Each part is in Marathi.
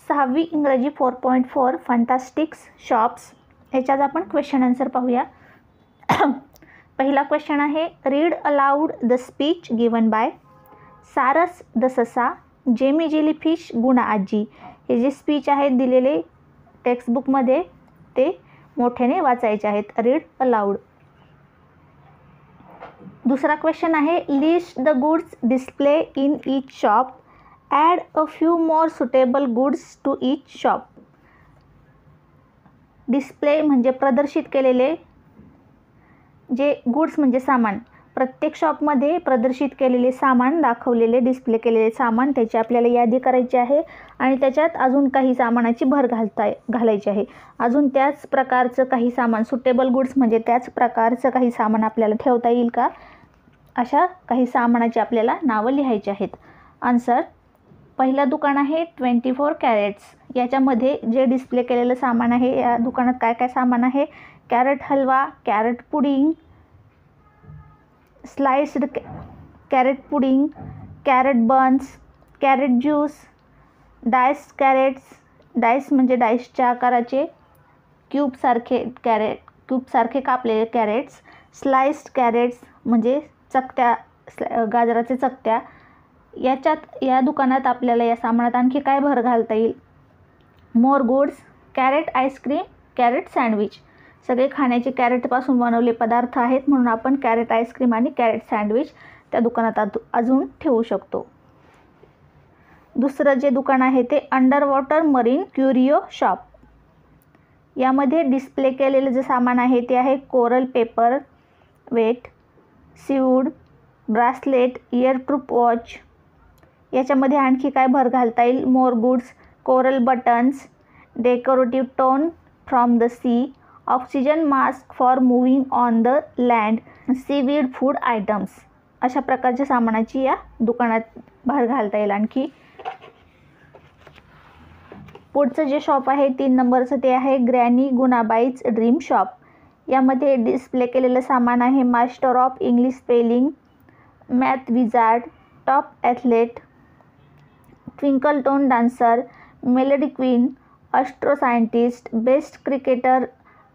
6वी इंग्रजी 4.4 फंटास्टिक्स शॉप्स याच्यात आपण क्वेश्चन आन्सर पाहूया. पहिला क्वेश्चन आहे, read aloud the speech given by सारस द ससा, जेमी जेलीफिश, गुणा आजी. हे जे स्पीच आहेत दिलेले टेक्स्टबुकमध्ये ते मोठ्याने वाचायचे आहेत. Read aloud. दुसरा क्वेश्चन आहे, list the goods display in each shop, add a few more suitable goods to each shop. Display म्हणजे प्रदर्शित केलेले, जे गुड्स म्हणजे सामान, प्रत्येक शॉपमध्ये प्रदर्शित केलेले सामान, दाखवलेले डिस्प्ले केलेले सामान, त्याची आपल्याला यादी करायची आहे आणि त्याच्यात अजून काही सामानाची भर घालायची आहे. अजून त्याच प्रकारचं काही सामान, सुटेबल गुड्स म्हणजे त्याच प्रकारचं काही सामान आपल्याला ठेवता येईल का, अशा काही सामानाची आपल्याला नावं लिहायची आहेत. आन्सर, पहिलं दुकान आहे 24 कॅरेट्स. याच्यामध्ये जे डिस्प्ले केलेलं सामान आहे, या दुकानात काय काय सामान आहे, carrot halwa, carrot pudding, sliced carrot pudding, carrot buns, carrot juice, diced carrots, diced म्हणजे डाइसच्या आकाराचे क्यूबसारखे कापलेले कॅरेट्स, स्लाइस्ड कॅरेट्स म्हणजे चकत्या, गाजराचे चकत्या. या दुकानात आपल्याला या सामानात आणखी काय भर घालता येईल, more goods, carrot ice cream, carrot sandwich. सगळे खाण्याचे कॅरेटपासून बनवले पदार्थ आहेत म्हणून आपण कॅरेट आईस्क्रीम आणि कॅरेट सँडविच त्या दुकानात अजून ठेवू शकतो. दुसरं जे दुकान आहे ते under water marine curio shop. यामध्ये डिस्प्ले केलेलं जे सामान आहे ते आहे coral paper weight, seaweed, bracelet, earproof watch. याच्यामध्ये आणखी काय भर घालता येईल, more goods, coral buttons, decorative tone from the sea, oxygen mask for moving on the land, seaweed food items. अशा प्रकारच्या सामानाची या दुकानात भर घालता येईल आणखी. पुढचं जे शॉप आहे 3 नंबरचं ते आहे ग्रॅनी गुणाबाईज ड्रीम शॉप. यामध्ये डिस्प्ले केलेलं सामान आहे master of English spelling, math wizard, top athlete, twinkle tone dancer, melody queen, astro scientist, best cricketer,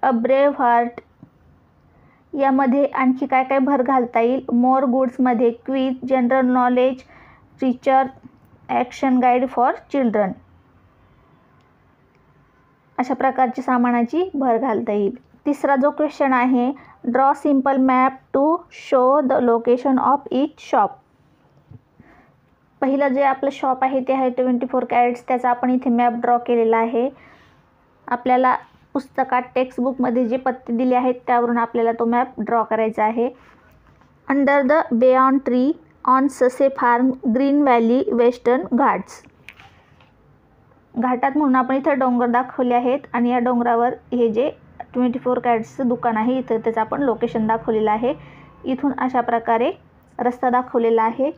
a brave heart. यामध्ये आणखी काय काय भर घालता येईल, मोर गुड्समध्ये quiz, general knowledge, feature, action guide for children. अशा प्रकारची सामानाची भर घालता येईल. तिसरा जो क्वेश्चन आहे, draw simple map to show the location of each shop. पहिलं जे आपलं शॉप आहे ते आहे 24 कॅरेट्स. त्याचा आपण इथे मॅप ड्रॉ केलेला आहे. आपल्याला पुस्तकात टेक्स्टबुकमध्ये जे पत्ते दिले आहेत त्यावरून आपल्याला तो मॅप ड्रॉ करायचा आहे. Under the banyan tree on ससे farm, Green Valley, Western Ghats. घाटात म्हणून आपण इथं डोंगर दाखवले आहेत आणि या डोंगरावर हे जे 24 कॅरेट्सचं दुकान आहे इथं त्याचं आपण लोकेशन दाखवलेलं आहे. इथून अशा प्रकारे रस्ता दाखवलेला आहे.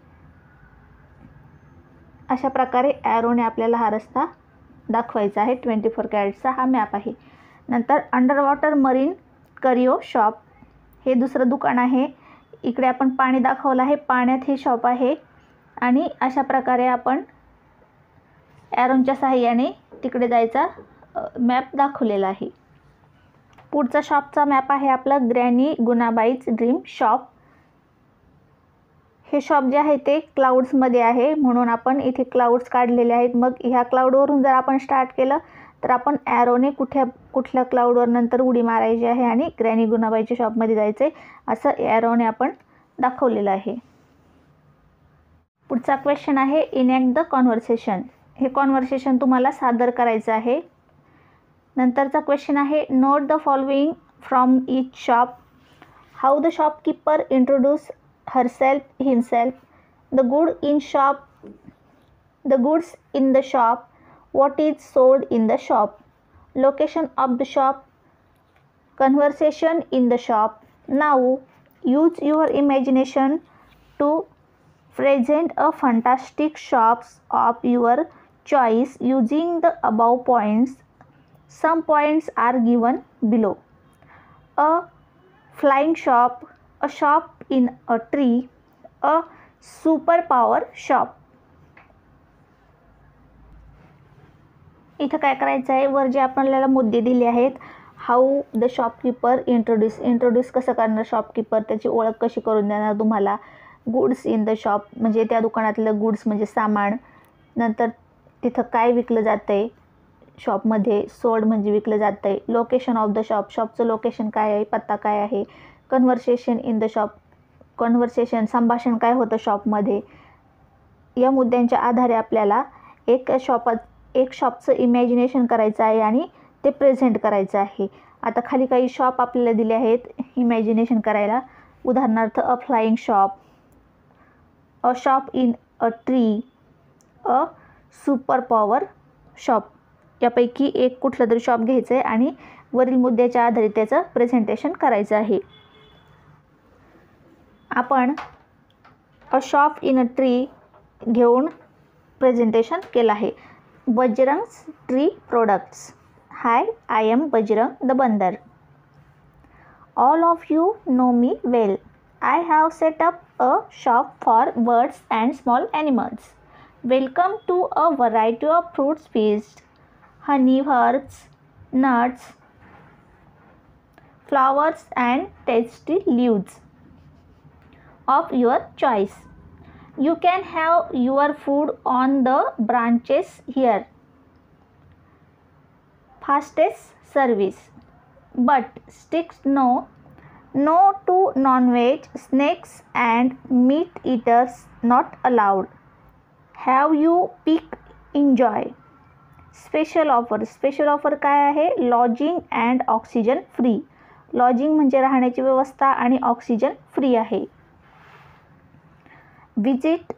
अशा प्रकारे ॲरोने आपल्याला हा रस्ता दाखवायचा आहे. 24 कॅरेट्सचा हा मॅप आहे. नंतर अंडर वॉटर मरीन करिओ शॉप, हे दुसरं दुकान आहे. इकडे आपण पाणी दाखवलं आहे, पाण्यात हे शॉप आहे आणि अशा प्रकारे आपण ॲरोनच्या सहाय्याने तिकडे जायचा मॅप दाखवलेला आहे. पुढचा शॉपचा मॅप आहे आपला ग्रॅनी गुणाबाईज ड्रीम शॉप. हे शॉप जे आहे ते क्लाउड्समध्ये आहे म्हणून आपण इथे क्लाउड्स काढलेले आहेत. मग ह्या क्लाउडवरून जर आपण स्टार्ट केलं तर आपण ॲरोने कुठल्या क्लाउडवर नंतर उडी मारायची आहे आणि ग्रॅनी गुणाबाईच्या शॉपमध्ये जायचं आहे असं ॲरोने आपण दाखवलेलं आहे. पुढचा क्वेश्चन आहे इनॅक्ट द कॉन्व्हर्सेशन. हे कॉन्व्हर्सेशन तुम्हाला सादर करायचं आहे. नंतरचा क्वेश्चन आहे note the following from each shop. How the shopkeeper introduce herself, himself, the goods in the shop, what is sold in the shop, location of the shop, conversation in the shop. Now use your imagination to present a fantastic shops of your choice using the above points. Some points are given below. A flying shop, a shop in a tree, a superpower shop. इथं काय करायचं आहे, वर जे आपल्याला मुद्दे दिले आहेत, हाऊ द शॉपकीपर इंट्रोड्यूस कसं करणार शॉपकीपर, त्याची ओळख कशी करून देणार तुम्हाला. गुड्स इन द शॉप म्हणजे त्या दुकानातलं गुड्स म्हणजे सामान. नंतर तिथं काय विकलं जातं आहे शॉपमध्ये, सोल्ड म्हणजे विकलं जातं आहे. लोकेशन ऑफ द शॉप, शॉपचं लोकेशन काय आहे, पत्ता काय आहे. Conversation in the shop, conversation संभाषण काय होतं शॉपमध्ये. या मुद्द्यांच्या आधारे आपल्याला एक शॉपचं इमॅजिनेशन करायचं आहे आणि ते प्रेझेंट करायचं आहे. आता खाली काही शॉप आपल्याला दिले आहेत इमॅजिनेशन करायला. उदाहरणार्थ a flying shop, a shop in a tree, a super power shop. यापैकी एक कुठलं तरी शॉप घ्यायचं आहे आणि वरील मुद्द्याच्या आधारे त्याचं प्रेझेंटेशन करायचं आहे. आपण a shop in a tree घेऊन प्रेझेंटेशन केलं आहे. Bajrang's tree products. Hi, I am Bajrang the bandar. All of you know me well. I have set up a shop for birds and small animals. Welcome to a variety of fruits feast, honey, herbs, nuts, flowers and tasty leaves of your choice. You can have your food on the branches here. Fastest service, but sticks no to non-veg, snakes and meat eaters not allowed. Have you pick, enjoy. Special offer काय आहे, lodging and oxygen free. Lodging म्हणजे राहण्याची व्यवस्था आणि ऑक्सिजन फ्री आहे. विजिट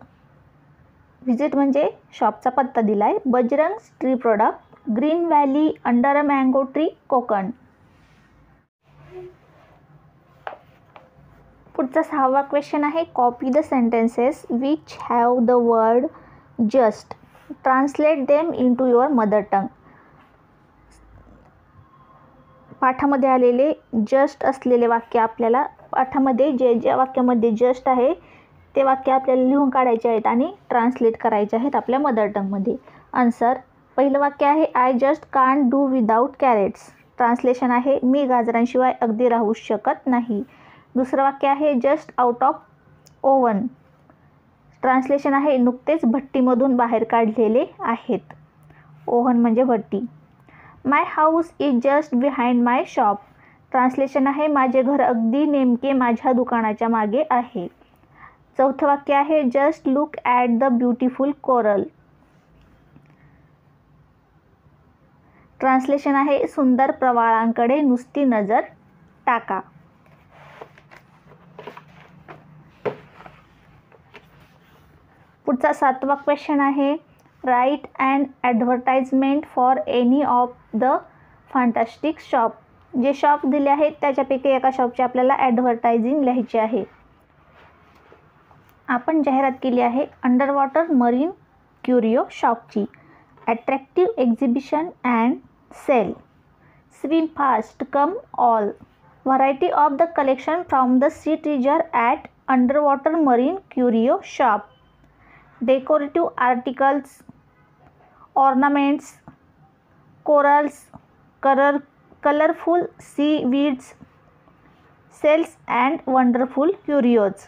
म्हणजे शॉपचा पत्ता दिला आहे. Bajrang tree product, green valley, under a mango tree, Konkan. पुढचा 6वा क्वेश्चन आहे, copy the sentences which have the word just. Translate them into your mother tongue. पाठामध्ये आलेले जस्ट असलेले वाक्य आपल्याला पाठामध्ये ज्या वाक्यामध्ये जस्ट आहे ते वाक्य आपल्याला लिहून काढायचे आहेत आणि ट्रान्सलेट करायचे आहेत आपल्या मदर टंगमध्ये. आन्सर, पहिलं वाक्य आहे I just can't do without carrots. Translation आहे मी गाजरांशिवाय अगदी राहू शकत नाही. दुसरं वाक्य आहे just out of oven. Translation आहे नुकतेच भट्टीमधून बाहेर काढलेले आहेत. ओव्हन म्हणजे भट्टी. My house is just behind my shop. Translation आहे माझे घर अगदी नेमके माझ्या दुकानाच्या मागे आहे. चौथं वाक्य आहे just look at the beautiful coral. Translation आहे सुंदर प्रवाळांकडे नुसती नजर टाका. पुढचा 7वा क्वेश्चन आहे write and advertisement for any of the fantastic shop. जे शॉप दिले आहेत त्याच्यापैकी एका शॉपची आपल्याला ॲडव्हर्टायझिंग लिहायची आहे. आपण जाहिरात केली आहे अंडर वॉटर मरीन क्युरिओ शॉपची. Attractive exhibition and sale. Swim fast come all. Variety of the collection from the sea treasure at under water marine curio shop. Decorative articles, ornaments, corals, colorful seaweeds, shells and wonderful curios.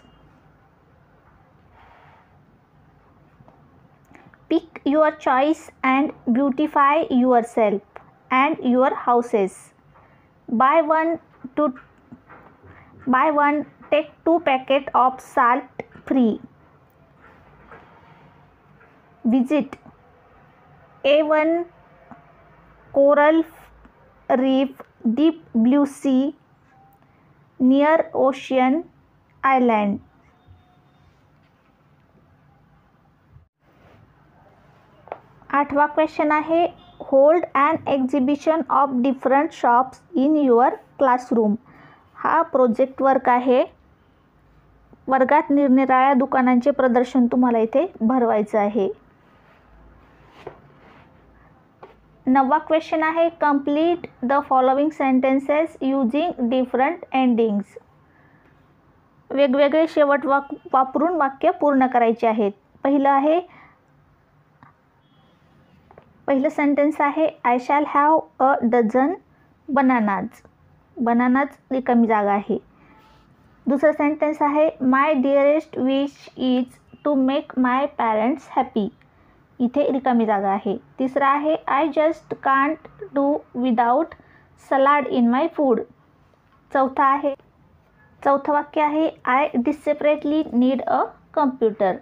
Pick your choice and beautify yourself and your houses. Buy one, take 2 packets of salt free. Visit A1 Coral Reef, Deep Blue Sea, near Ocean Island. 8वा क्वेश्चन आहे hold and exhibition of different shops in your classroom. हा प्रोजेक्ट वर्क आहे. वर्गात निरनिराळ्या दुकानांचे प्रदर्शन तुम्हाला इथे भरवायचं आहे. 9वा क्वेश्चन आहे complete the following sentences using different endings. वेगवेगळे शेवट वापरून वाक्य पूर्ण करायचे आहेत. पहिलं पहिलं सेंटेन्स आहे I shall have a dozen bananas. Bananas रिकामी जागा आहे. दुसरं सेंटेन्स आहे my dearest wish is to make my parents happy. इथे रिकामी जागा आहे. तिसरं आहे I just can't do without salad in my food. चौथं वाक्य आहे I desperately need a computer.